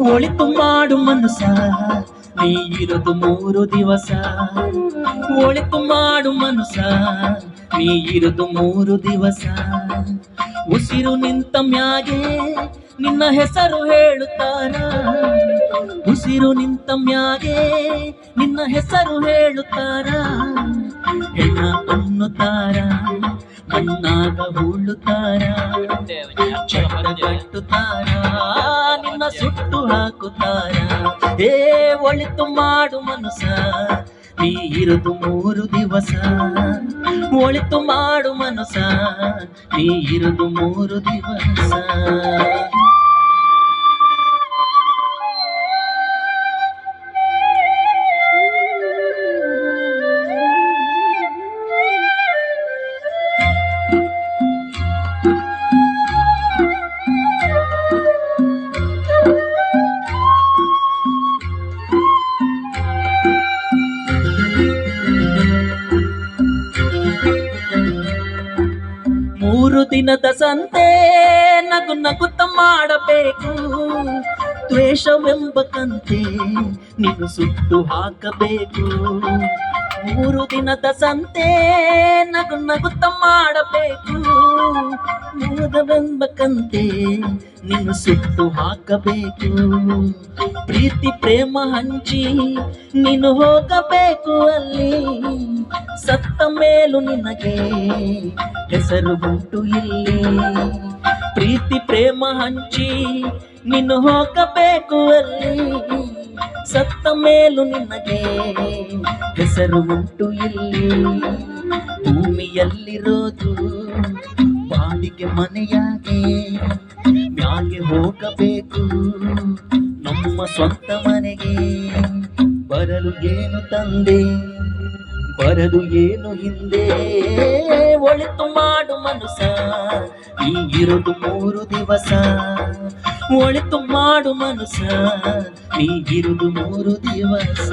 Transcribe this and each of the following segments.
ಒಳಿತು ಮಾಡು ಮನಸ ನೀ ಇರೋದು 3 ದಿವಸ. ಒಳಿತು ಮಾಡು ಮನಸ ನೀ ಇರೋದು 3 ದಿವಸ. ಉಸಿರು ನಿಂತ ಮ್ಯಾಗೆ ನಿನ್ನ ಹೆಸರು ಹೇಳುತ್ತಾರ. ಉಸಿರು ನಿಂತ ಮ್ಯಾಗೆ ನಿನ್ನ ಹೆಸರು ಹೇಳುತ್ತಾರ. ಹೆಣ್ಣ ಅನ್ನುತ್ತಾರ, ಮಣ್ಣಾಗ ಹೂಳುತ್ತಾರ, ಚಕ್ರ ಕಟ್ಟುತ್ತಾರ, ನಿನ್ನ ಸುಟ್ಟು ಹಾಕುತ್ತಾರ. ಹೇ ಒಳಿತು ಮಾಡು ಮನಸ ನೀ ಇರೋದು 3 ದಿವಸ. ಒಳಿತು ಮಾಡು ಮನಸ ನೀ ಇರೋದು 3 ದಿವಸ. ಮೂರು ದಿನದ ಸಂತೆ ನಗು ನಗುತ್ತ ಮಾಡಬೇಕು. ದ್ವೇಷವೆಂಬ ಕಂತೆ ನೀನು ಸುಟ್ಟು ಹಾಕಬೇಕು. 3 ದಿನದ ಸಂತೆ ನಗು ನಗುತ್ತ ಮಾಡಬೇಕು. ಮೋದವೆಂಬ ಕಂತೆ ನೀನು ಸುಟ್ಟು ಹಾಕಬೇಕು. ಪ್ರೀತಿ ಪ್ರೇಮ ಹಂಚಿ ನೀನು ಹೋಗಬೇಕು ಅಲ್ಲಿ. ಸತ್ತ ಮೇಲೂ ನಿನಗೆ ಹೆಸರು ಉಂಟು ಇಲ್ಲಿ. ಪ್ರೀತಿ ಪ್ರೇಮ ಹಂಚಿ ನೀನು ಹೋಗಬೇಕು ಅಲ್ಲಿ. ಸತ್ತ ಮೇಲೂ ನಿನಗೆ ಹೆಸರು ಉಂಟು ಇಲ್ಲಿ. ಭೂಮಿಯಲ್ಲಿರೋದು ಬಾಡಿಗೆ ಮನೆಯಾಗೆ, ಮ್ಯಾಗೆ ಹೋಗಬೇಕು ನಮ್ಮ ಸ್ವಂತ ಮನೆಗೆ. ಬರಲು ಏನು ತಂದೆ, ಬರಲು ಏನು ಹಿಂದೆ. ಒಳಿತು ಮಾಡು ಮನಸ ನೀ ಇರೋದು 3 ದಿವಸ. ಒಳಿತು ಮಾಡು ಮನಸ ನೀ ಇರೋದು 3 ದಿವಸ.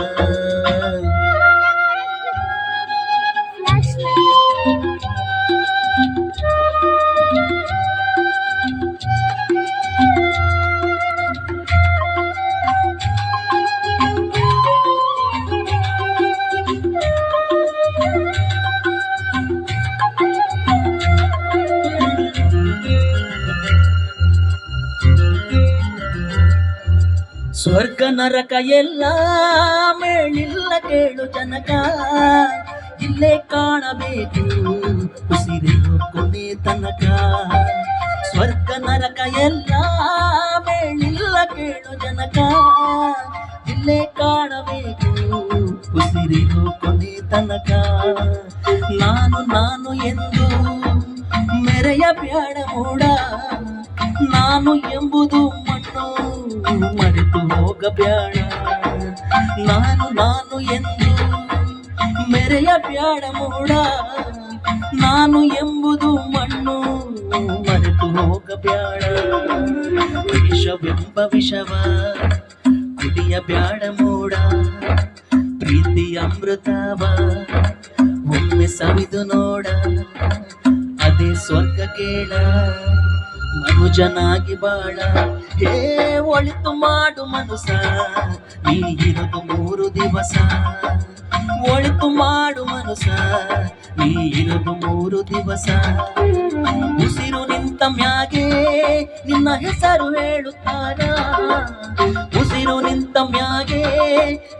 ಸ್ವರ್ಗ ನರಕ ಎಲ್ಲ ಮೇಳಿಲ್ಲ ಕೇಳು ಜನಕ. ಇಲ್ಲೇ ಕಾಣಬೇಕು ಉಸಿರಿನ ಕೊನೆ ತನಕ. ಸ್ವರ್ಗ ನರಕ ಎಲ್ಲ ಮೇಳಿಲ್ಲ ಕೇಳು ಜನಕ. ಇಲ್ಲೇ ಕಾಣಬೇಕು ಉಸಿರಿನ ಕೊನೆ ತನಕ. ನಾನು ನಾನು ಎಂದು ಮೆರೆಯ ಬ್ಯಾಡ ಮೂಡ. ನಾನು ಎಂಬುದು ಮಣ್ಣು ಮರೆತು ಹೋಗಬ್ಯಾಡ. ನಾನು ನಾನು ಎಂದು ಮೆರೆಯ ಬ್ಯಾಡ ಮೂಡ. ನಾನು ಎಂಬುದು ಮಣ್ಣು ಮರೆತು ಹೋಗಬ್ಯಾಡ. ವಿಷವೆಂಬ ವಿಷವ ಕುಡಿಯ ಬ್ಯಾಡ ಮೂಡ. ಪ್ರೀತಿ ಅಮೃತವ ಒಮ್ಮೆ ಸವಿದು ನೋಡ. ಅದೇ ಸ್ವರ್ಗ ಕೇಳ ಮನುಜನಾಗಿ ಬಾಳ. ಹೇ ಒಳಿತು ಮಾಡು ಮನಸ ನೀ ಇರೋದು 3 ದಿವಸ. ಒಳಿತು ಮಾಡು ಮನಸ ನೀ ಇರೋದು 3 ದಿವಸ. ಉಸಿರು ನಿಂತ ಮ್ಯಾಗೆ ನಿನ್ನ ಹೆಸರು ಹೇಳುತ್ತಾರ. ಉಸಿರು ನಿಂತ ಮ್ಯಾಗೆ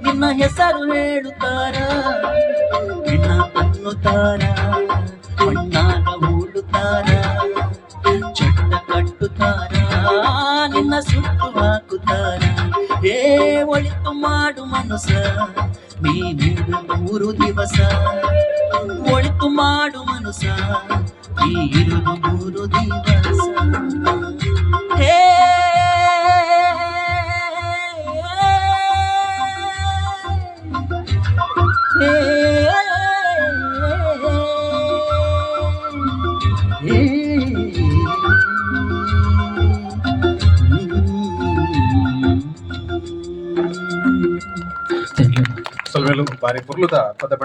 ನಿನ್ನ ಹೆಸರು ಹೇಳುತ್ತಾರ. ನಿನ್ನ ಅನ್ನುತ್ತಾರ, ಮಣ್ಣಾಗ ಹೂಳುತ್ತಾರ, ಚಟ್ಟ ಕಟ್ಟುತ್ತಾರ, ನಿನ್ನ ಸುಟ್ಟು ಹಾಕುತ್ತಾರ. ಹೇ ಒಳಿತು ಮಾಡು ಮನಸ ನೀ ಇರೋದು 3 ದಿವಸ. ಒಳಿತು ಮಾಡು ಮನಸ ನೀ ಇರೋದು 3 ದಿವಸ. ಹೇ Salvelo, pare por luta, pada